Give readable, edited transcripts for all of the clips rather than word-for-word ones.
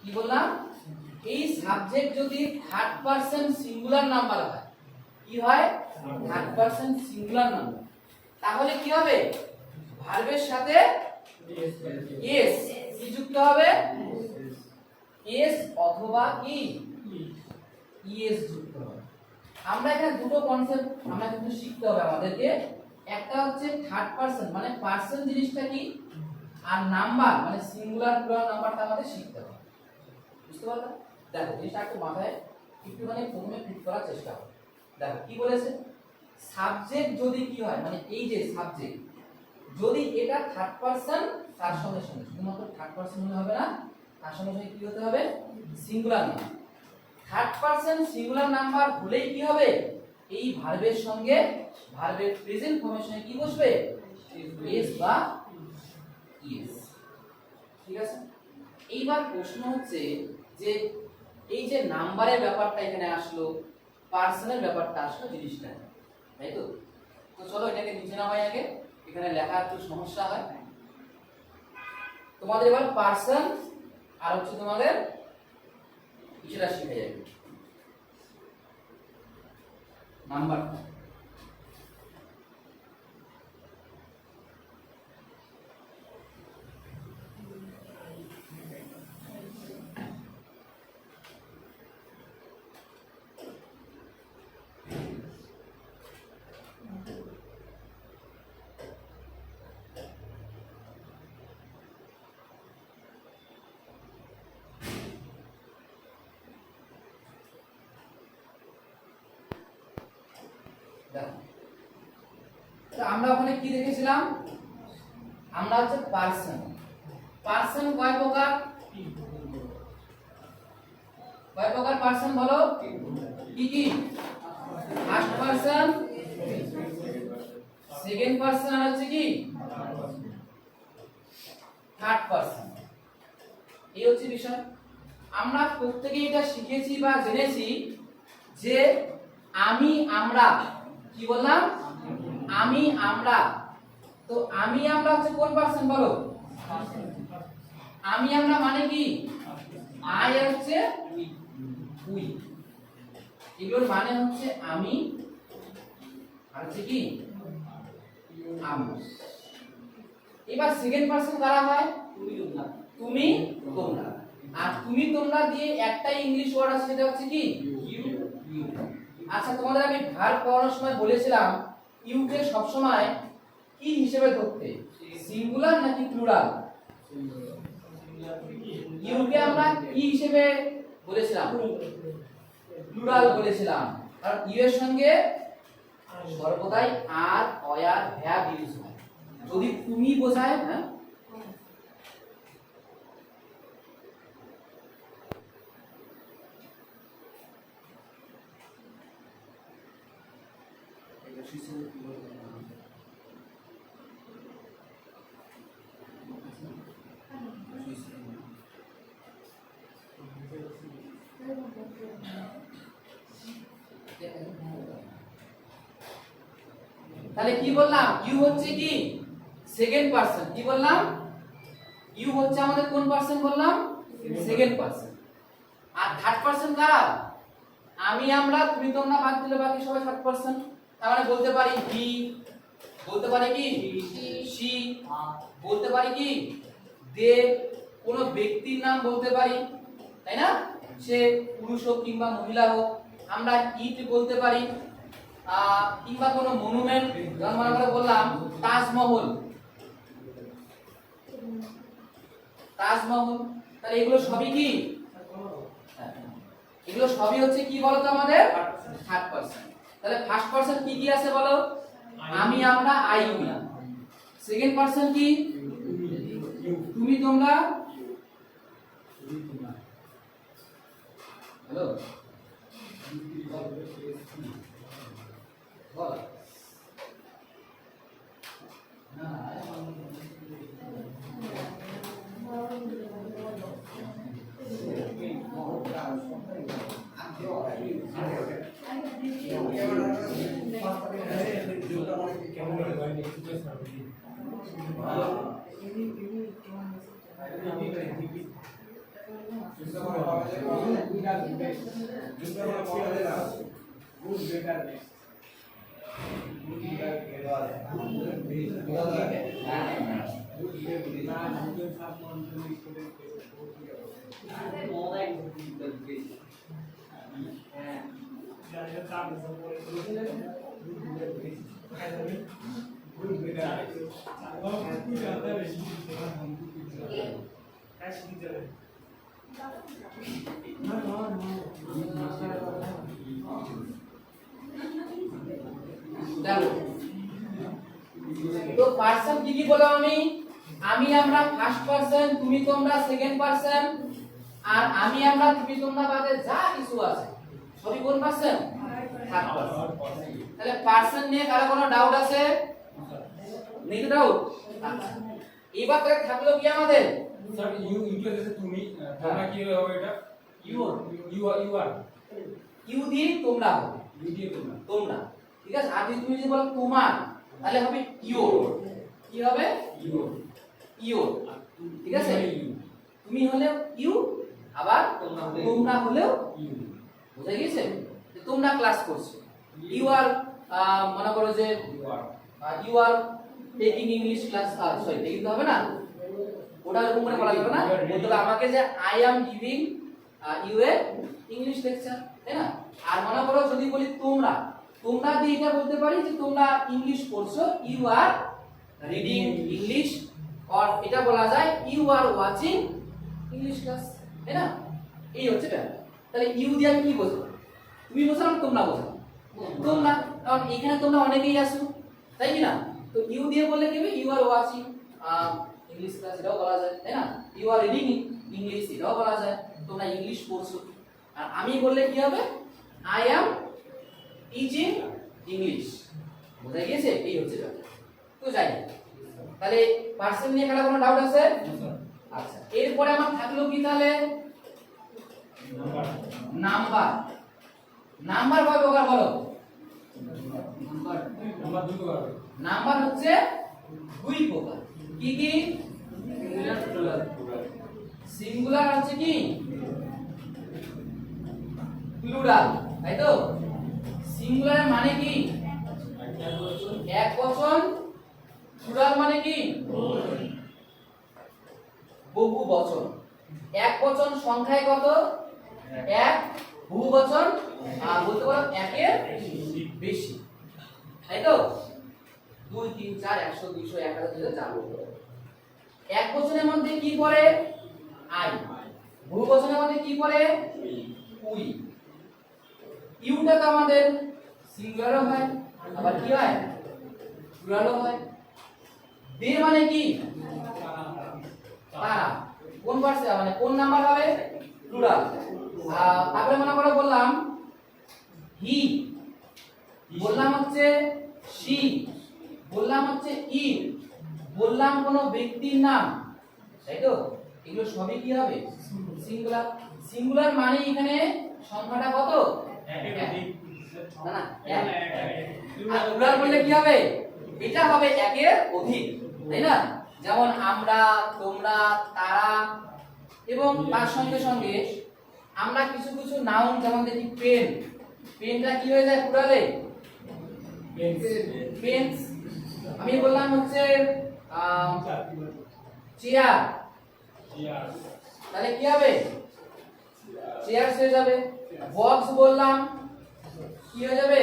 কি বললাম, এই সাবজেক্ট যদি থার্ড পারসন সিঙ্গুলার নাম্বার হয়, কি হয়, থার্ড পারসন সিঙ্গুলার নাম্বার, তাহলে কি হবে, ভার্বের সাথে এস কি যুক্ত হবে, এস অথবা কি ইএস যুক্ত হবে। আমরা এখানে দুটো কনসেপ্ট আমরা কিন্তু শিখতে হবে আমাদেরকে। একটা হচ্ছে থার্ড পারসন মানে পারসন জিনিসটা কি, আর নাম্বার মানে সিঙ্গুলার প্লুরাল নাম্বারটা আমাদের শিখতে হবে। বুঝতে পারলে? দেখো জিনিসটা একটু মাথায় একটুখানি প্রথমে ফিট করার চেষ্টা করো। দেখো কি বলেছে, সাবজেক্ট যদি কি হয়, মানে এই যে সাবজেক্ট যদি এটা থার্ড পারসন, তার সঙ্গে সঙ্গে শুধুমাত্র থার্ড পারসন হলে হবে না, তার সঙ্গে সঙ্গে কি হতে হবে, singular number. Third person singular number হলেই কি হবে, এই ভার্বের সঙ্গে ভার্বের প্রেজেন্ট ফর্মের সঙ্গে কি বসবে, এস বা ইএস। ঠিক আছে, এইবার প্রশ্ন হচ্ছে যে এই যে নাম্বারের ব্যাপারটা এখানে আসলো, পার্সনের ব্যাপারটা আসলো, জিনিসটা তাই তো। তো চলো এটাকে নিচে নামাই আগে, এখানে লেখা একটু সমস্যা হয়। তোমাদের এবার পার্সন আর হচ্ছে তোমাদের কিছুটা শিখে যাবে নাম্বারটা। আমরা ওখানে কি দেখেছিলাম, আমরা হচ্ছে পার্সন। পার্সন কয় প্রকার, কয় প্রকার পার্সন বলো, কি কি, ফার্স্ট পার্সন, সেকেন্ড পার্সন, আর হচ্ছে কি থার্ড পার্সন। এই হচ্ছে বিষয়। আমরা প্রত্যেকেই এটা শিখেছি বা জেনেছি যে আমি আমরা, কি বললাম, আমি আমরা। তো আমি আমরা হচ্ছে কোন পার্সন বলো, আমি আমরা মানে কি, আই হচ্ছে উই, এগুলোর মানে হচ্ছে আমি আর হচ্ছে কি আমরা। এবার সেকেন্ড পার্সন কারা হয়, তুমি তোমরা। আর তুমি তোমরা দিয়ে একটাই ইংলিশ ওয়ার্ড আছে, সেটা হচ্ছে কি ইউ। আচ্ছা তোমাদের আমি ভার্ব পড়ানোর সময় বলেছিলাম ইউ কে সব সময় কি হিসেবে ধরতে, সিঙ্গুলার নাকি প্লুরাল। ইউ কে আমরা কি হিসেবে বলেছিলাম, প্লুরাল বলেছিলাম, কারণ ইউ এর সঙ্গে সর্বদাই আর অয়ার ভ্যাব ইউজ হয়। যদি তুমি বোঝায়, হ্যাঁ তাহলে কি বললাম, ইউ হচ্ছে কি সেকেন্ড পারসন। কি বললাম, ইউ হচ্ছে আমাদের কোন পারসন বললাম, সেকেন্ড পারসন। আর থার্ড পারসন কারা, আমি আমরা তুমি তোমরা বাদ দিলে বাকি সবাই থার্ড পারসন। তার মানে বলতে পারি হি, বলতে পারি কি সি, বলতে পারি কি দে, কোন ব্যক্তির নাম বলতে পারি, তাই না, সে পুরুষ হোক কিংবা মহিলা হোক। আমরা ইট বলতে পারি, কিংবা কোনো মনুমেন্ট, যেমন আমরা বললাম তাজমহল, তাজমহল। তাহলে এগুলো সবই কি, এগুলো সবই হচ্ছে কি বলতো আমাদের থার্ড পারসন। তাহলে ফার্স্ট পারসন কি কি আছে বলো, আমি আমরা আই উই। সেকেন্ড পারসন কি তুমি তোমরা, হ্যালো বল না তো পার্সন কি কি বললাম আমি আমরা ফার্স্ট পার্সন, তুমি তোমরা সেকেন্ড পার্সন, আর আমি আমরা তুমি তোমরা বাদে যা কিছু আছে সবই কোন পার্সন? Third person. তাহলে পার্সন নিয়ে কারো কোনো ডাউট আছে? নেই তো ডাউট? আচ্ছা, এবার তাহলে থাকলো কি আমাদের স্যার ইউ ইউটিউব আছে তুমি তোমরা কি হবে এটা ইউ আর ইউ দিয়ে তোমরা হবে, ইউ দিয়ে তোমরা তোমরা, ঠিক আছে। আর তুমি যদি বলো তোমার, তাহলে হবে ইওর। কি হবে? ইউ ইওর, ঠিক আছে। তুমি হলে ইউ, আবার তোমরা হলেও ইউ। বুঝা গেছে? যে তোমরা ক্লাস করছো, ইউ আর মনে করো যে you are taking English class, sorry taking তো হবে না, ওটা এরকম করে বলা যাবে না। বলতে হবে আমাকে যে I am giving you a English lecture, তাই না? আর মনে করো যদি বলি তোমরা, তোমরা দিয়ে এটা বলতে পারি যে তোমরা ইংলিশ পড়ছো, ইউ আর রিডিং ইংলিশ, আর এটা বলা যায় you are watching English class, তাই না? এই হচ্ছে ব্যাপার। তাহলে ইউ দিয়ে আমি কি বোঝাবো? তুমি বোঝালাম, তোমরা বোঝালাম, তোমরা, কারণ এখানে তোমরা অনেকেই আসো, তাই কি না? তো ইউ দিয়ে বললে কি হবে? You are watching English class, এটাও বলা যায়, তাই না? ইউ আর রিডিং ইংলিশ, এটাও বলা যায়, তোমরা ইংলিশ পড়ছো। আর আমি বললে কি হবে? I am teaching English. বোঝা গিয়েছে? এই হচ্ছে ব্যাপার। তো যাই হোক, তাহলে পার্সন নিয়ে কারো কোনো ডাউট আছে? আচ্ছা, এরপরে আমার থাকলো কি তাহলে? নাম্বার। নাম্বার কয় প্রকার বলো? নাম্বার দুই প্রকার। নাম্বার হচ্ছে দুই প্রকার। কি কি? সিঙ্গুলার হচ্ছে কি প্লুরাল, তাই তো? সিঙ্গুলারের মানে কি? এক বচন। প্লুরাল মানে কি? বহু বচন। এক বচন সংখ্যায় কত? এক। বহু বচন বলতে পারো একের বেশি, তাই তো? 2 3 4 100 200 1000 2000 এক বচনের মধ্যে কি পড়ে? আই। বহু বচনের মধ্যে কি পড়ে? উই। ইউটা তো আমাদের সিঙ্গুলারও হয়, আবার কি হয়? প্লুরালও হয়। দে মানে কি? তারা। কোন পার্সন মানে কোন নাম্বার হবে? প্লুরাল। তারপরে মনে করে বললাম হি, বললাম হচ্ছে শি, বললাম হচ্ছে ইট, বললাম কোন ব্যক্তির নাম, তাই তো? এগুলো সবই কি হবে? সিঙ্গুলার। সিঙ্গুলার মানে এখানে সংখ্যাটা কত? না না, এক। আর প্লুরাল বললে কি হবে? এটা হবে একের অধিক, তাই না? যেমন আমরা, তোমরা, তারা, এবং তার সঙ্গে সঙ্গে আমরা কিছু কিছু নাউন, যেমন দেখি পেন, পেনটা কি হয়ে যায় প্লুরালে? পেন্স। আমি বললাম হচ্ছে চেয়ার, তাহলে কি হবে? চেয়ারস হয়ে যাবে। বক্স বললাম, কি হয়ে যাবে?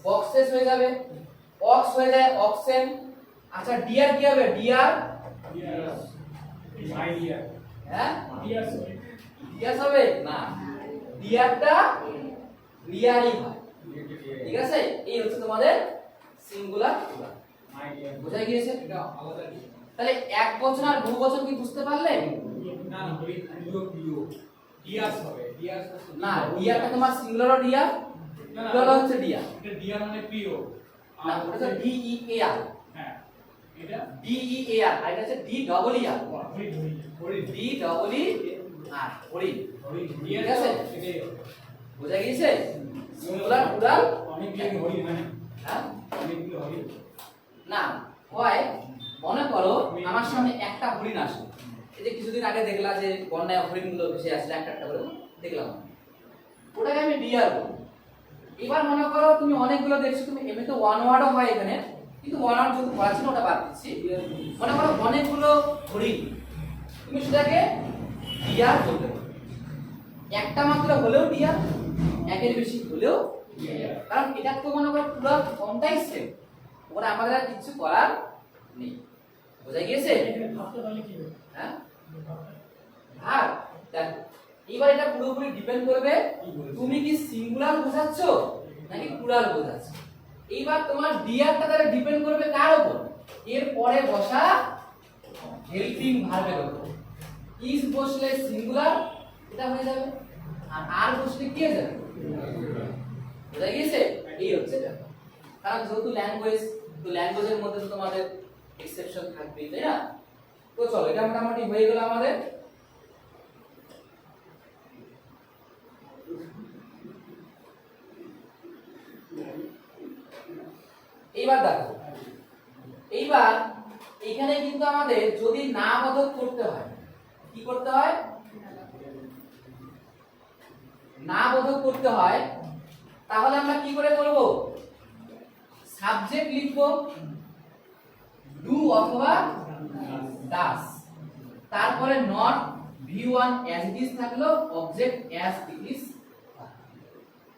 বক্সেস হয়ে যাবে। অক্স হয়ে যায় অক্সেন। আচ্ছা, ডিয়ার কি হবে? ডিয়ার, হ্যাঁ ডিয়ার হবে না, ডিয়ারটা ডিয়ারই হয়, ঠিক আছে? এই হচ্ছে তোমাদের সিঙ্গুলার। বোঝা গিয়েছে? তাহলে এক বচন আর বহু বচন কি বুঝতে পারলে? না না, ডিয়াস হবে। ডিয়াস না, ডিয়ারটা তোমার সিঙ্গুলার ডিয়ার, প্লুরাল হচ্ছে ডিয়ার। এটা ডিয়ার মানে প্রিয়। না, ওটা ডি ই এ আর। হ্যাঁ, এটা ডি ই এ আর, আর এটা হচ্ছে ডি ডবল ই আর। হরি ডি ডবল ই আর, হরিণ। হরি ঠিক আছে? এটাই বোঝা গিয়েছে? সিঙ্গুলার প্লুরাল অনেকগুলো হরি মানে হ্যাঁ অনেকগুলো হরি না হয়। মনে করো আমার সামনে একটা হরিণ আসে, এই যে কিছুদিন আগে দেখলা যে বন্যায় হরিণগুলো ভেসে আসলে একটা একটা করে দেখলাম, ওটাকে আমি ডিয়ার বলবো। এবার মনে করো তুমি অনেকগুলো দেখছো, তুমি এমনি তো ওয়ান ওয়ার্ডও হয় এখানে, কিন্তু ওয়ান ওয়ার্ড যদি পড়াচ্ছি না ওটা বাদ দিচ্ছি। মনে করো অনেকগুলো হরিণ, তুমি সেটাকে ডিয়ার বলতে পারো। একটা মাত্র হলেও ডিয়ার, একের বেশি হলেও ডিয়ার, কারণ এটা তো মনে করো পুরো ফর্মটাই সেম, ওখানে আমাদের আর কিছু করার নেই। বোঝা গিয়েছে? হ্যাঁ আর দেখো এবার এটা পুরোপুরি ডিপেন্ড করবে তুমি কি সিঙ্গুলার বোঝাচ্ছ নাকি প্লুরাল বোঝাচ্ছ। এইবার তোমার ডিয়ারটা তাহলে ডিপেন্ড করবে কার উপর? এর পরে বসা হেল্পিং ভার্বের উপর। ইজ বসলে সিঙ্গুলার এটা হয়ে যাবে, আর বসলে কি হয়ে যাবে? বোঝা গিয়েছে? এই হচ্ছে ব্যাপার। কারণ যেহেতু ল্যাঙ্গুয়েজ, তো ল্যাঙ্গুয়েজের মধ্যে তো তোমাদের এক্সেপশন থাকবেই, তাই না? তো চলো এটা মোটামুটি হয়ে গেল আমাদের। এইবার দেখো, এইবার এখানে কিন্তু আমাদের যদি না বোধক করতে হয়, কি করতে হয়? না বোধক করতে হয়, তাহলে আমরা কি করে করব? সাবজেক্ট লিখব ডু অথবা ডাস, তারপরে not v1 as it is থাকলো, অবজেক্ট অ্যাজ ইট ইজ।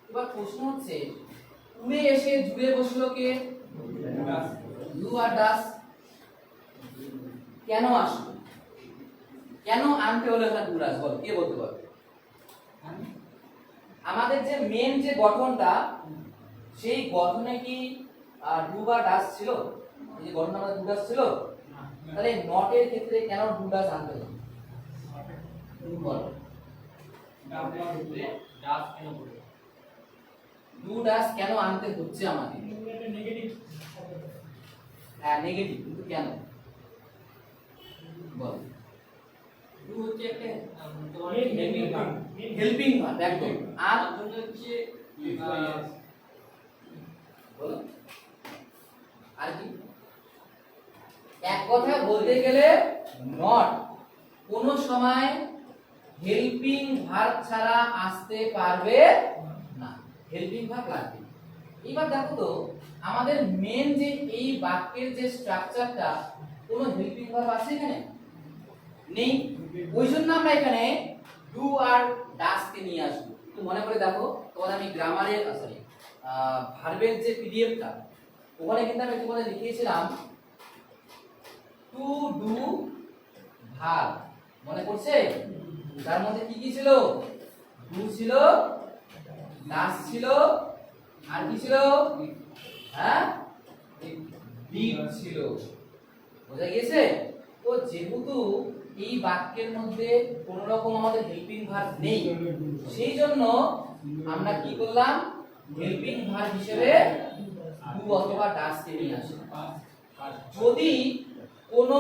এবার প্রশ্ন হচ্ছে উড়ে এসে জুড়ে বসলো কে? ডু আর ডাস। কেন আসলো? কেন আনতে হলো এখানে ডু ডাস? বল, কে বলতে পারবে? আমাদের যে মেন যে গঠনটা, সেই গঠনে কি ডু বা ডাস ছিল? এই যে গঠন আমাদের ডু ডাস ছিল, তাহলে নট এর ক্ষেত্রে কেন ডু ডাস আনতে হলো? বল, ডু ডাস কেন আনতে হচ্ছে আমাদের? হ্যাঁ নেগেটিভ, কিন্তু কেন? বল। ডু হচ্ছে একটা তোমার হেল্পিং ভার্ব একদম। আর হচ্ছে বলো আর কি? এক কথায় বলতে গেলে নট কোনো সময় হেল্পিং ভার্ব ছাড়া আসতে পারবে না, হেল্পিং ভার্ব লাগবে। এবার দেখো তো আমাদের মেন যে এই বাক্যের যে স্ট্রাকচারটা, কোনো হেল্পিং ভার্ব আছে এখানে? নেই। ওই জন্য আমরা এখানে ডু আর ডাস কে নিয়ে আসবো। তো মনে করে দেখো, তোমাদের আমি গ্রামারের সরি ভার্বের যে পিডিএফটা, ওখানে কিন্তু আমি তোমাদের লিখিয়েছিলাম টু ডু ভার্ব, মনে পড়ছে? তার মধ্যে কি কি ছিল? ডু ছিল, ডাস ছিল, আর কি ছিল? হ্যাঁ ডিড ছিল। বোঝা গিয়েছে? তো যেহেতু এই বাক্যের মধ্যে কোন রকম আমাদের হেল্পিং ভার্ব নেই, সেই জন্য আমরা কি করলাম? হেল্পিং ভার্ব হিসেবে ডু অথবা ডাস কে নিয়ে আসলাম। যদি কোন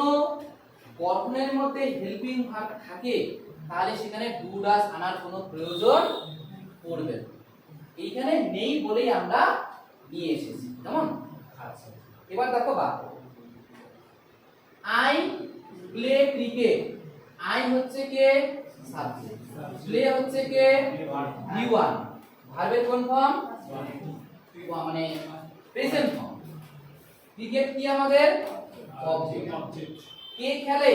গঠনের মধ্যে হেল্পিং ভার্ব থাকে, তাহলে সেখানে ডু ডাস আনার কোনো প্রয়োজন পড়বে না। এইখানে নেই বলেই আমরা নিয়ে এসেছি, কেমন? আচ্ছা, এবার দেখো বাক্য। I play cricket. আই হচ্ছে কে? সাবজেক্ট। প্লে হচ্ছে কে? v1। ভার্বের কোন ফর্ম? মানে প্রেজেন্ট ফর্ম। ক্রিকেট কি আমাদের? অবজেক্ট। কে খেলে?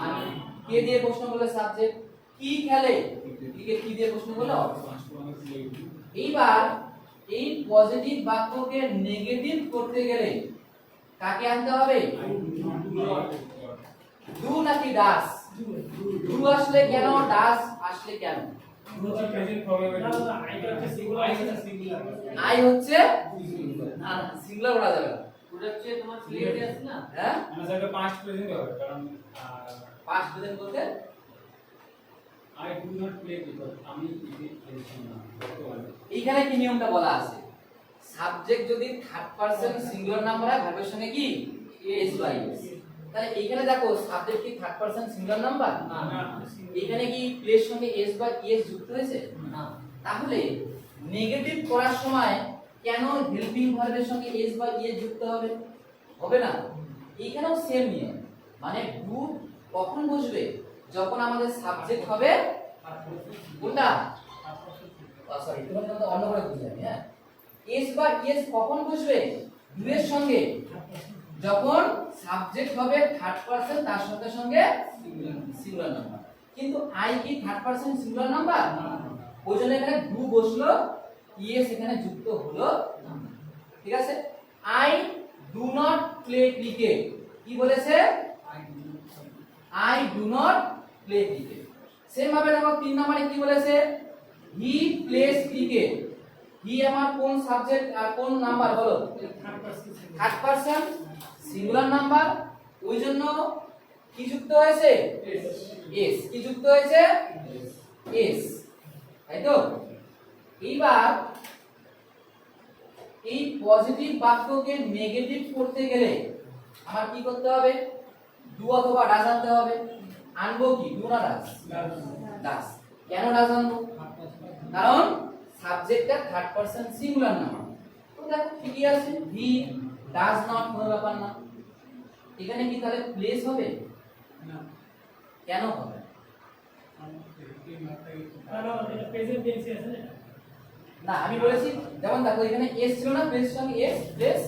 আমি। কে দিয়ে প্রশ্ন করলে সাবজেক্ট। কি খেলে? ক্রিকেট কি দিয়ে প্রশ্ন করলে অবজেক্ট। এইবার এই পজিটিভ বাক্যকে নেগেটিভ করতে গেলে কাকে আনতে হবে? ডু নাকি ডাস? ডু আসলে কেন, ডাস আসলে কেন? আই হচ্ছে না, সিঙ্গুলার বলা যাবে না। ওটা হচ্ছে তোমার প্লেটে আছে না? হ্যাঁ মানে সেটা পাস্ট প্রেজেন্ট হবে, কারণ পাস্ট প্রেজেন্ট বলতে I do not play cricket, আমি ক্রিকেট খেলছি না বর্তমানে। এইখানে কি নিয়মটা বলা আছে? সাবজেক্ট যদি থার্ড পারসন সিঙ্গুলার নাম্বার হয়, ভার্বের সঙ্গে কি এস বাই এস। তাহলে এইখানে দেখো সাবজেক্ট কি থার্ড পারসন সিঙ্গুলার নাম্বার? না। এখানে কি প্লের সঙ্গে এস বা ইএস যুক্ত হয়েছে? না। তাহলে নেগেটিভ করার সময় কেন হেল্পিং ভার্বের সঙ্গে এস বা ইএস যুক্ত হবে? হবে না। এইখানেও সেম নিয়ম, মানে ডু কখন বসবে? যখন আমাদের সাবজেক্ট হবে কোনটা, সরি তোমাদের মধ্যে অন্য করে বুঝি আমি, হ্যাঁ, এস বা ইএস কখন বসবে ডু এর সঙ্গে, যখন সাবজেক্ট হবে থার্ড পারসন তার সঙ্গে সঙ্গে সিঙ্গুলার নাম্বার। কিন্তু আই কি থার্ড পারসন সিঙ্গুলার নাম্বার? ওই জন্য এখানে ডু বসলো, ইএস এখানে যুক্ত হলো, ঠিক আছে। I do not play cricket, কি বলেছে? I do not play cricket. Same ভাবে দেখো 3 নম্বরে কি বলেছে? He plays cricket. হি আমার কোন সাবজেক্ট আর কোন নাম্বার বলো? থার্ড পারসন সিঙ্গুলার নাম্বার, ওই জন্য কি যুক্ত হয়েছে? এস। কি যুক্ত হয়েছে? এস, তাই তো। এইবার এই পজিটিভ বাক্যকে নেগেটিভ করতে গেলে আমার কি করতে হবে? ডু অথবা ডাজ আনতে হবে। আনবো কি? ডু না ডাজ? ডাজ। কেন ডাজ আনবো? কারণ সাবজেক্টটা থার্ড পারসন সিঙ্গুলার নাম্বার। তো দেখো ঠিকই আছে, হি ডাজ নট, কোনো ব্যাপার না। এখানে কি তাহলে প্লেস হবে না? কেন হবে? না, আমি বলেছি যেমন দেখো এখানে এস ছিল না, প্লেস সঙ্গে এস, প্লেস।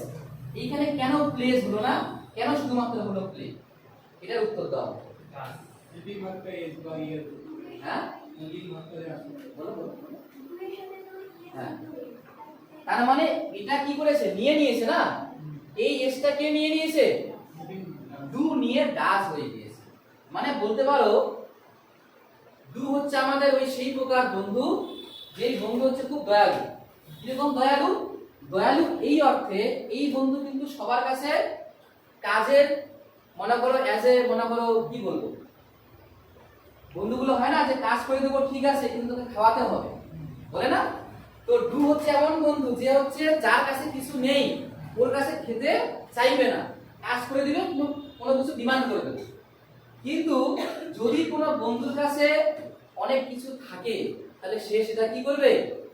এইখানে কেন প্লেস হলো না, কেন শুধুমাত্র হলো প্লে? এটার উত্তর দাও। হ্যাঁ বলো বলো। হ্যাঁ, তার মানে এটা কি করেছে? নিয়ে নিয়েছে না, এই এসটা কে নিয়ে নিয়েছে? ডু নিয়ে ডাজ হয়ে গিয়েছে। মানে বলতে পারো ডু হচ্ছে আমাদের ওই সেই প্রকার বন্ধু, যেই বন্ধু হচ্ছে খুব দয়ালু। কিরকম দয়ালু? দয়ালু এই অর্থে এই বন্ধু কিন্তু সবার কাছে কাজের, মনে করো অ্যাজ এ, মনে করো কি বলবো, বন্ধুগুলো হয় না যে কাজ করে দেবো ঠিক আছে কিন্তু তোকে খাওয়াতে হবে, বলে না? তো ডু হচ্ছে এমন বন্ধু যে হচ্ছে যার কাছে কিছু নেই, ওর কাছে খেতে চাইবে না, কাজ করে দিবে, কোনো কিছু ডিমান্ড করবে না। কিন্তু যদি কোনো বন্ধুর কাছে অনেক কিছু থাকে তাহলে সে সেটা কি করবে?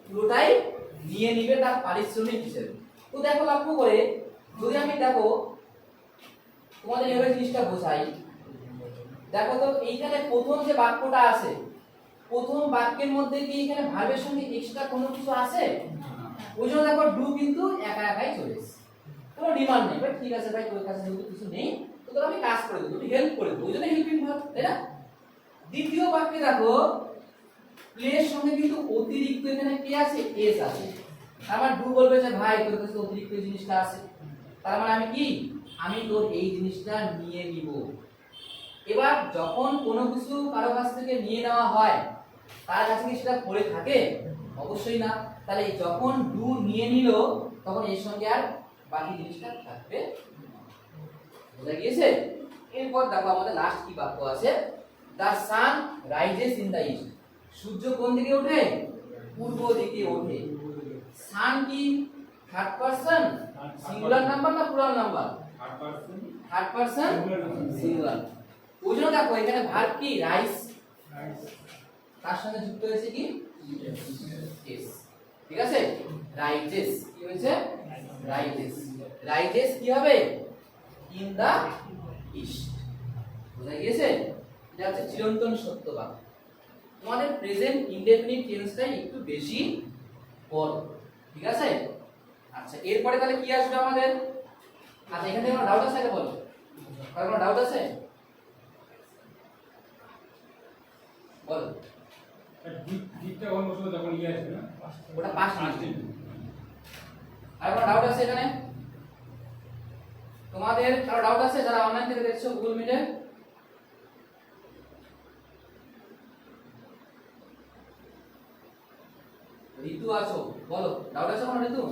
পুরোটাই নিয়ে নিবে তার পারিশ্রমিক হিসেবে। তো দেখো লক্ষ্য করে, যদি আমি দেখো তোমাদের এভাবে জিনিসটা বোঝাই, দেখো তো এইখানে প্রথম যে বাক্যটা আছে, প্রথম বাক্যের মধ্যে কি এখানে ভার্বের সঙ্গে এক্সট্রা কোনো কিছু আছে? ওই জন্য দেখো ডু কিন্তু একা একাই চলে এসেছে, কোনো ডিমান্ড নেই, ভাই ঠিক আছে ভাই তোর কাছে যেহেতু কিছু নেই তো তোর আমি কাজ করে দেবো, হেল্প করে দেবো, ওই জন্য হেল্পিং ভার্ব, তাই না? দ্বিতীয় বাক্যে দেখো প্লের সঙ্গে কিন্তু অতিরিক্ত এখানে কি আছে? এস আছে। তার মানে ডু বলবে যে ভাই তোর কাছে অতিরিক্ত জিনিসটা আছে, তার মানে আমি কি? আমি তোর এই জিনিসটা নিয়ে নিব। এবার যখন কোনো কিছু কারো কাছ থেকে নিয়ে নেওয়া হয়, তার কাছে কি সেটা পড়ে থাকে? অবশ্যই না। তাহলে যখন ডু নিয়ে নিল তখন এর সঙ্গে আর বাকি জিনিসটা থাকবে না। বুঝা গিয়েছে? এরপর দেখো আমাদের লাস্ট কি বাক্য আছে? The sun rises in the east. সূর্য কোন দিকে ওঠে? পূর্ব দিকে ওঠে। সান কি থার্ড পারসন সিঙ্গুলার নাম্বার না plural number? Third person singular. ওই জন্য দেখো এখানে ভার্ব কি? রাইস, তার সঙ্গে যুক্ত হয়েছে কি? এস। ঠিক আছে, রাইজেস কি হয়েছে? রাইজেস। রাইজেস কি হবে? In the east. বুঝা গিয়েছে? এটা হচ্ছে চিরন্তন সত্য বাক্য। তোমাদের প্রেজেন্ট ইনডেফিনিট টেন্সটাই একটু বেশি বড়, ঠিক আছে? আচ্ছা, এরপরে তাহলে কি আসবে আমাদের? আচ্ছা, এখানে কোনো ডাউট আছে? আগে বলো, কার কোনো ডাউট আছে? বলো। দিকটা কোন বসে যখন ইয়ে আসবে না, ওটা পাস্ট টেন্স। আর কোনো ডাউট আছে এখানে? তোমাদের কারো ডাউট আছে যারা অনলাইন থেকে দেখছো গুগল মিটে? ঋতু আছো, বলো ডাউট আছে কোনো? ঋতু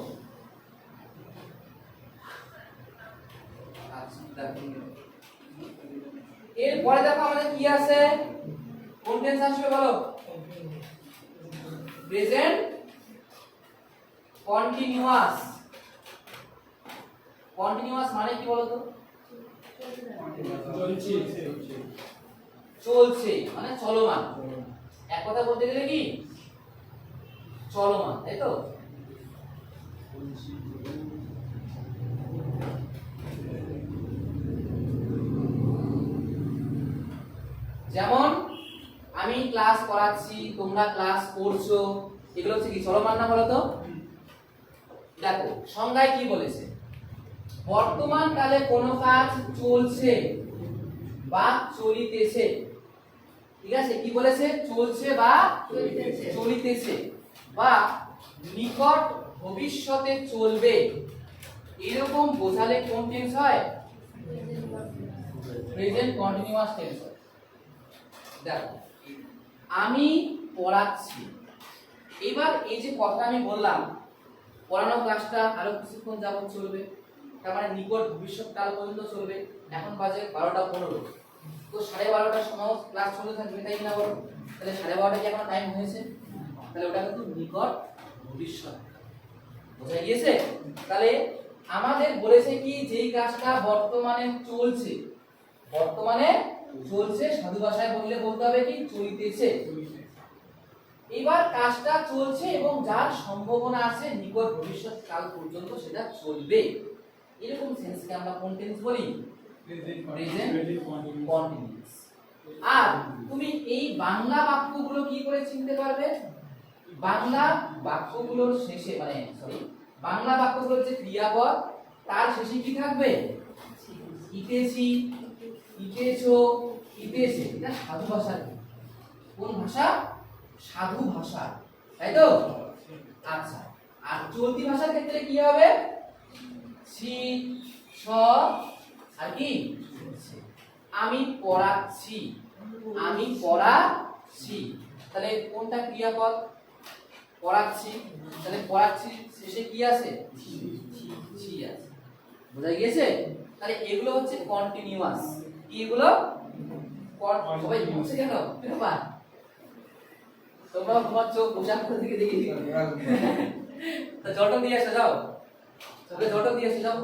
আচ্ছা, দেখো এরপরে দেখো আমাদের কি আছে? কোন টেন্স আসবে বলো? Present continuous. কন্টিনিউয়াস মানে কি বলো তো? চলছে মানে চলমান। এক কথা বলতে গেলে কি চলমান, তাই তো? যেমন আমি ক্লাস করাচ্ছি, তোমরা ক্লাস করছো, এগুলো হচ্ছে কি চলমান না বলো তো? দেখো সংজ্ঞায় কি বলেছে, বর্তমান কালে কোনো কাজ চলছে বা চলিতেছে, ঠিক আছে, কি বলেছে, চলছে বা চলিতেছে বা নিকট ভবিষ্যতে চলবে, এরকম বোঝালে কোন টেন্স হয়? প্রেজেন্ট কন্টিনিউয়াস টেন্স হয়। দেখো আমি পড়াচ্ছি, এবার এই যে কথা আমি বললাম, পড়ানো ক্লাসটা আরো কিছুক্ষণ যাবত চলবে, তার মানে নিকট ভবিষ্যৎ কাল পর্যন্ত চলবে। এখন বাজে 12:15, তো 12:30টার সময় ক্লাস চলতে থাকবে, তাই না বলো? তাহলে 12:30 কি এখন টাইম হয়েছে? তাহলে ওটা কিন্তু নিকট ভবিষ্যৎ, বোঝা গিয়েছে? তাহলে আমাদের বলেছে কি, যেই কাজটা বর্তমানে চলছে, বর্তমানে চলছে, সাধু ভাষায় বললে বলতে হবে কি, চলিতেছে। এবার কাজটা চলছে এবং যার সম্ভাবনা আছে নিকট ভবিষ্যৎ কাল পর্যন্ত সেটা চলবে, এরকম সেন্সকে আমরা কোন টেন্স বলি? Present continuous. আর তুমি এই বাংলা বাক্যগুলো কি করে চিনতে পারবে? বাংলা বাক্যগুলোর শেষে বাংলা বাক্যগুলোর যে ক্রিয়াপদ, তার শেষে কি থাকবে? ইতেছি, ইতেছো, ইতেছে। এটা সাধু ভাষা। কোন ভাষা? সাধু ভাষা, তাই তো? আচ্ছা, আর চলতি ভাষার ক্ষেত্রে কি হবে? ছি, ছ, আর কি? আমি পড়াচ্ছি, আমি পড়াচ্ছি, তাহলে কোনটা ক্রিয়াপদ? পড়াচ্ছি, তাহলে পড়াচ্ছি শেষে কি আছে? ছি আছে, বোঝা গিয়েছে? তাহলে এগুলো হচ্ছে কন্টিনিউয়াস। কি এগুলো? সবাই বুঝছে কেন? ব্যাপার তোমরা তোমার চোখ পোশাক করে দিকে দেখে দিও। তা জটন দিয়ে এসে যাও, তবে জটন দিয়ে এসে যাও।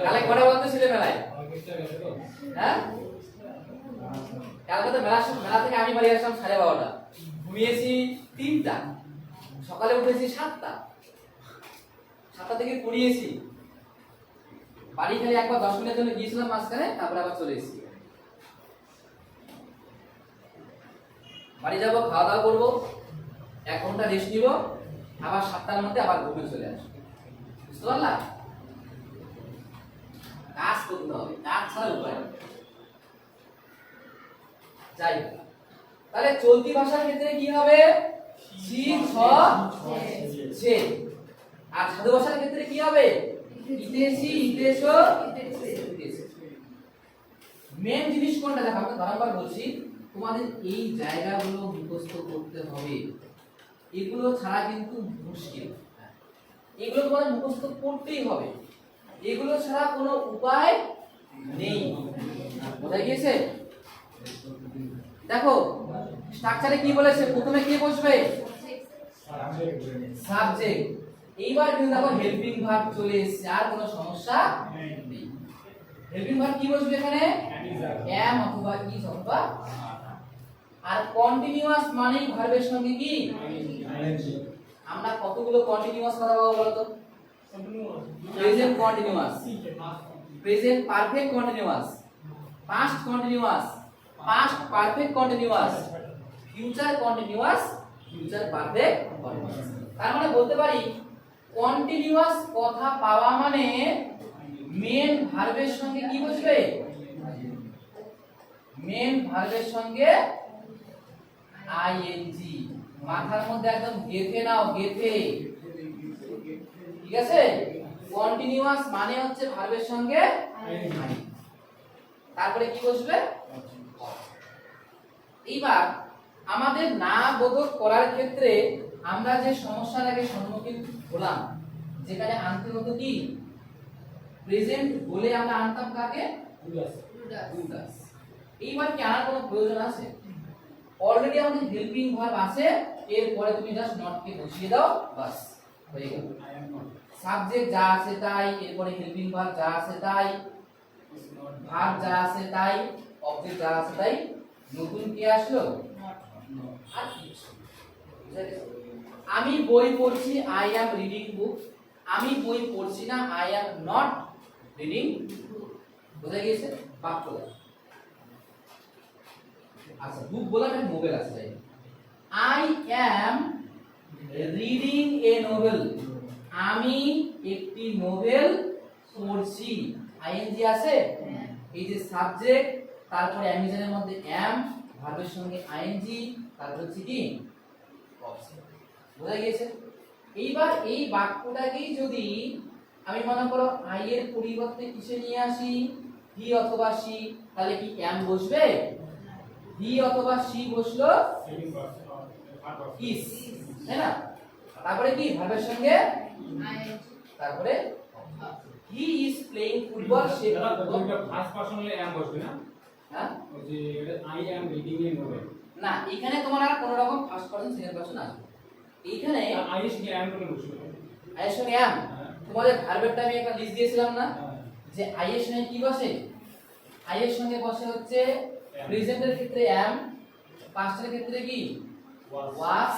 কালে কটা বলতে ছিলে মেলায়? হ্যাঁ, কালকে তো মেলা থেকে আমি বাড়ি আসলাম 12:30, ঘুমিয়েছি 3টা, সকালে উঠেছি 7টা, 7টা থেকে পড়িয়েছি, বাড়ি খালি একবার 10 মিনিটের জন্য গিয়েছিলাম মাঝখানে, তারপরে আবার চলে এসেছি। বাড়ি যাবো, খাওয়া দাওয়া করবো, 1 ঘন্টা রেস্ট নিব, আবার 7টার মধ্যে আবার ঘুমিয়ে চলে আসবো। বুঝতে পারলা? কাজ করতে হবে, কাজ ছাড়া উপায় নেই। যাই হোক, তাহলে চলতি ভাষার ক্ষেত্রে কি হবে? ছি, ছ, ছে। আর সাধু ভাষার ক্ষেত্রে কি হবে? ইতেছি, ইতেছো, ইতেছে। মেন জিনিস কোনটা? দেখো আমি বারবার বলছি, তোমাদের এই জায়গাগুলো মুখস্থ করতে হবে, এগুলো ছাড়া কিন্তু মুশকিল। এগুলো তোমাদের মুখস্থ করতেই হবে, এগুলো ছাড়া কোনো উপায় নেই, বোঝা গিয়েছে? দেখো স্ট্রাকচারে কি বলেছে, প্রথমে কি বসবে? সাবজেক্ট। এইবার কিন্তু দেখো হেল্পিং ভার্ব চলে এসেছে, আর কোনো সমস্যা নেই। হেল্পিং ভার্ব কি বসবে এখানে? am অথবা is অথবা। আর কন্টিনিউয়াস মানেই ভার্বের সঙ্গে কি? আমরা কতগুলো কন্টিনিউয়াস কথা বলবো বলো তো? Present continuous, present perfect continuous, past continuous, past perfect continuous, future continuous, future perfect continuous. তার মানে বলতে পারি কন্টিনিউয়াস কথা পাওয়া মানে মেন ভার্বের সঙ্গে কি বসবে? মেন ভার্বের সঙ্গে আইএনজি। মাথার মধ্যে একদম গেঁথে নাও, গেঁথে, ঠিক আছে? কন্টিনিউয়াস মানে হচ্ছে ভার্বের সঙ্গে আইএনজি, তারপরে কি বসবে? এইবার আমাদের না বোধক করার ক্ষেত্রে আমরা যে সমস্যাটাকে সম্মুখীন হলাম, যেখানে আনতে হতো কি প্রেজেন্ট বলে আমরা আনতাম কাকে? ডুডাস। এইবার কি আনার কোনো প্রয়োজন আছে? অলরেডি আমাদের হেল্পিং ভার্ব আছে, এরপরে তুমি জাস্ট নট কে বসিয়ে দাও, বাস হয়ে গেল। সাবজেক্ট যা আছে তাই, এরপরে হেল্পিং ভার্ব যা আছে তাই, ভার্ব যা আছে তাই, অবজেক্ট যা আছে তাই, নতুন কি আসলো? আর কিছু। আমি বই পড়ছি, আই অ্যাম রিডিং বুক। আমি বই পড়ছি না, আই অ্যাম নট রিডিং। বুঝা গিয়েছে? বাক্য। আচ্ছা বুক বললাম একটা নোবেল আছে তাই I am reading a Nobel আমি একটি নোবেল পড়ছি আইএনজি আছে এই যে সাবজেক্ট তারপরে অ্যামিজনের মধ্যে অ্যাম ভার্বের সঙ্গে আইএনজি তারপর হচ্ছে কি অবজেক্ট বোঝা গিয়েছে এইবার এই বাক্যটাকেই যদি আমি মনে করো আই এর পরিবর্তে কিসে নিয়ে আসি হি অথবা সি তাহলে কি অ্যাম বসবে হি অথবা সি বসলো সেকেন্ড পার্সন ইস তাই না তারপরে কি ভার্বের সঙ্গে তারপরে হি ইজ প্লেইং ফুটবল সে দাদা ফুটবল ওইটা ফার্স্ট পারসন হলে অ্যাম বসবে না হ্যাঁ ওই যে I am reading a Nobel না এখানে তোমার আর কোনো রকম ফার্স্ট পারসন সেকেন্ড পারসন আসবে এইখানে আই এর সঙ্গে অ্যাম করে বসবে আই এর সঙ্গে অ্যাম তোমাদের ভার্বেরটা আমি একটা লিস্ট দিয়েছিলাম না হ্যাঁ যে আই এর সঙ্গে কি বসে আই এর সঙ্গে বসে হচ্ছে প্রেজেন্টের ক্ষেত্রে অ্যাম পাস্টের ক্ষেত্রে কি ওয়াস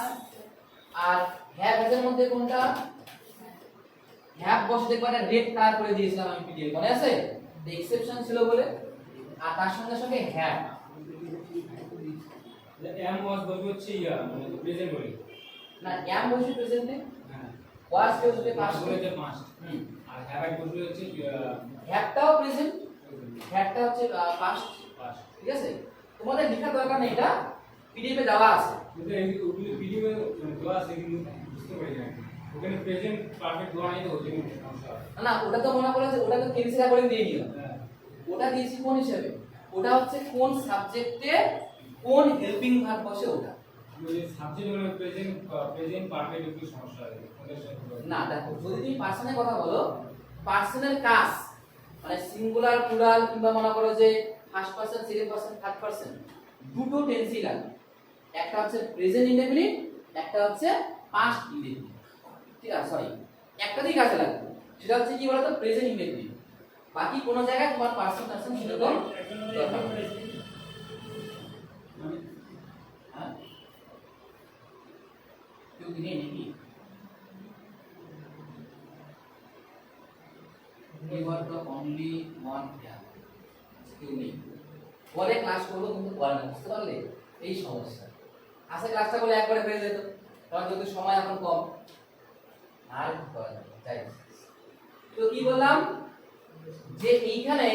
আর হ্যাভ এর মধ্যে কোনটা হ্যাভ বসে দেখবা একটা রেড কালার করে দিয়েছিলাম আমি পিডিএফ মনে আছে এক্সেপশন ছিল বলে আর তার সঙ্গে সঙ্গে হ্যাভ অ্যাম ওয়াজ বসবে হচ্ছে ইয়া মানে প্রেজেন্ট বলে না অ্যাম বসে প্রেজেন্টে হ্যাঁ ওয়াস বসে পাস্ট পাস্ট বলে যে পাস্ট আর হ্যাভ আই বসবে হচ্ছে হ্যাভটাও প্রেজেন্ট হ্যাভটা হচ্ছে পাস্ট পাস্ট ঠিক আছে তোমাদের লেখার দরকার নেই এটা পিডিএফ এ দেওয়া আছে কিন্তু এই ওগুলো ভিডিও দেওয়া আছে কিন্তু বুঝতে পারি না ওখানে প্রেজেন্ট পারফেক্ট দেওয়া নেই তো ওই জন্য সমস্যা হয়। না ওটা তো মনে করো যে ওটা তো ক্যান্সেল করে দিয়ে দিও হ্যাঁ ওটা দিয়েছি কোন হিসাবে ওটা হচ্ছে কোন সাবজেক্টে কোন হেল্পিং ভার্ব বসে ওটা ওই যে সাবজেক্ট হলো প্রেজেন্ট পারফেক্ট একটু সমস্যা হয় ওদের সাথে না দেখো যদি তুমি পার্সনের কথা বলো পার্সনের কাজ মানে সিঙ্গুলার প্লুরাল কিংবা মনে করো যে first person second person third person দুটো টেন্সই লাগে একটা হচ্ছে প্রেজেন্ট ইনডেফিনিট একটা হচ্ছে পাস্ট ইনডেফিনিট ঠিক আছে সরি একটা দিক কাজে লাগবে সেটা হচ্ছে কি বলতো প্রেজেন্ট ইনডেফিনিট বাকি কোন জায়গায় তোমার পার্সন পার্সন সেরকম দরকার নেই। হ্যাঁ কেউ কি নেই নাকি You are the only one here. কেউ নেই পরে ক্লাস করবো কিন্তু পরে না বুঝতে পারলে এই সমস্যা আজকে ক্লাসটা করলে একবারে হয়ে যেত কারণ যদি সময় এখন কম আর করা যাবে তাই তো কি বললাম যে এইখানে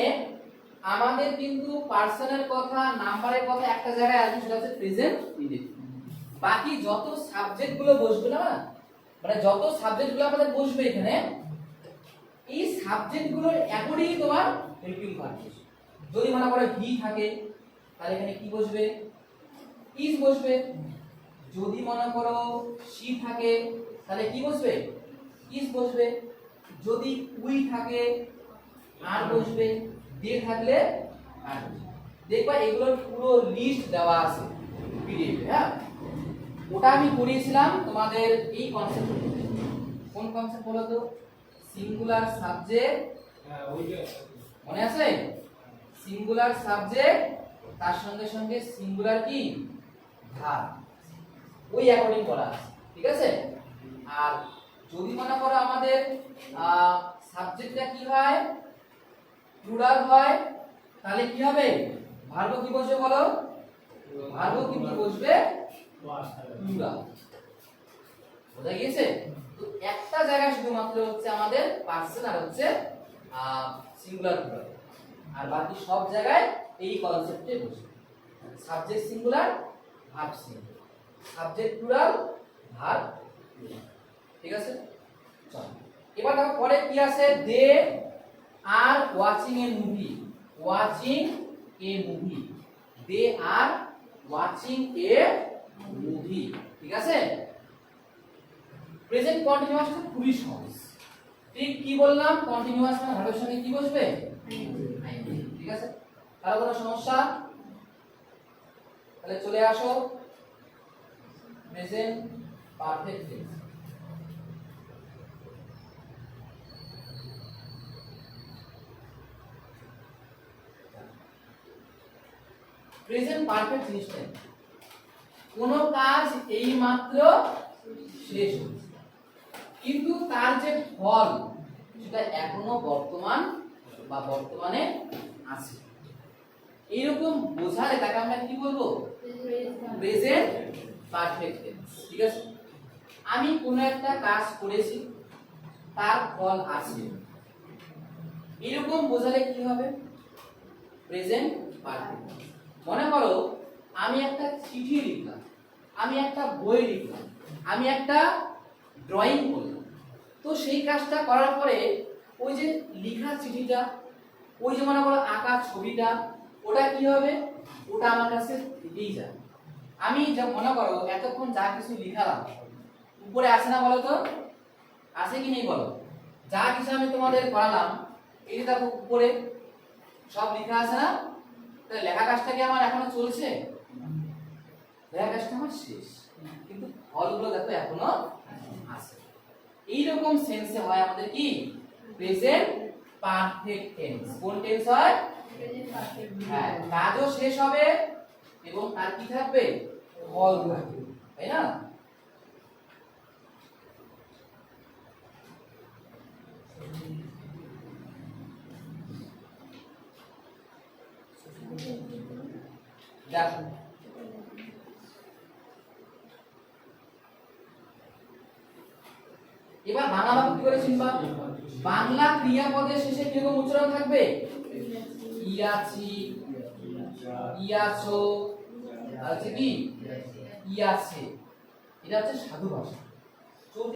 আমাদের কিন্তু পার্সনের কথা নাম্বারের কথা একটা জায়গায় আসবে সেটা হচ্ছে প্রেজেন্ট ইনডেফিনিট বাকি যত সাবজেক্ট গুলো বসবে না মানে যত সাবজেক্ট গুলো আমাদের বসবে এখানে এই সাবজেক্ট গুলোর অ্যাকর্ডিং তোমার হেল্পিং ভার্ব বসবে যদি মনে করো হি থাকে তাহলে এখানে কি বসবে ইজ বসবে যদি মনে করো সি থাকে তাহলে কি বসবে ইজ বসবে যদি উই থাকে আর বসবে দে থাকলে আর বসবে দেখবা এগুলোর পুরো লিস্ট দেওয়া আছে পিডিএফ হ্যাঁ ওটা আমি করিয়েছিলাম তোমাদের এই কনসেপ্ট কোন কনসেপ্ট বলো তো সিঙ্গুলার সাবজেক্ট হ্যাঁ ওই যে মনে আছে সিঙ্গুলার সাবজেক্ট তার সঙ্গে সঙ্গে সিঙ্গুলার কি ভার্ব ওই অ্যাকর্ডিং করা আছে ঠিক আছে আর যদি মনে করো আমাদের সাবজেক্টটা কি হয় প্লুরাল হয় তাহলে কি হবে ভার্ব কি বসবে বলো ভার্ব কি বসবে ওয়াজ প্লুরাল বোঝা গিয়েছে তো একটা জায়গায় শুধুমাত্র হচ্ছে আমাদের পার্সন আর হচ্ছে সিঙ্গুলার প্লুরাল আর বাকি সব জায়গায় এই কনসেপ্টে বসবে subject singular verb singular subject plural verb plural ঠিক আছে চল এবার দেখো পরে কি আছে they are watching a movie watching a movie they are watching a movie ঠিক আছে প্রেজেন্ট কন্টিনিউয়াসটা খুবই সহজ ঠিক কি বললাম কন্টিনিউয়াস মানে ভার্বের সঙ্গে কি বসবে ঠিক আছে কারো কোনো সমস্যা তাহলে চলে আসো present perfect tense present perfect জিনিসটা কোন কাজ এই মাত্র শেষ হচ্ছে কিন্তু তার যে ফল সেটা এখনো বর্তমান বা বর্তমানে আছে এইরকম বোঝালে তাকে আমরা কি বলবো প্রেজেন্ট পারফেক্ট টেন্স। ঠিক আছে, আমি কোনো একটা কাজ করেছি, তার ফল আছে, এরকম বোঝালে কি হবে? Present perfect. মনে করো আমি একটা চিঠি লিখলাম, আমি একটা বই লিখলাম, আমি একটা ড্রয়িং করলাম, তো সেই কাজটা করার পরে ওই যে লেখা চিঠিটা, ওই যে মনে করো আঁকা ছবিটা, ওটা কি হবে? ওটা আমার কাছে থেকেই যাবে। আমি যা মনে করো এতক্ষণ যা কিছু লিখালাম উপরে আসে না বলো তো? আসে কি নেই বলো? যা কিছু আমি তোমাদের করালাম এই যে দেখো উপরে সব লেখা আছে না? তাহলে লেখা কাজটা কি আমার এখনো চলছে? লেখা কাজটা আমার শেষ, কিন্তু ফলগুলো দেখো এখনো আছে। এইরকম সেন্সে হয় আমাদের কি প্রেজেন্ট পারফেক্ট টেন্স। কোন টেন্স হয়? হ্যাঁ, কাজও শেষ হবে এবং তার কি থাকবে? ফল থাকবে, তাই না? দেখো এবার বাংলা বাক্য কি করে চিনবা? বাংলা ক্রিয়াপদের শেষে কিরকম উচ্চারণ থাকবে? ইয়াছি, ইয়াছো, আছে কি ইয়াছে। এটা হচ্ছে সাধু ভাষা।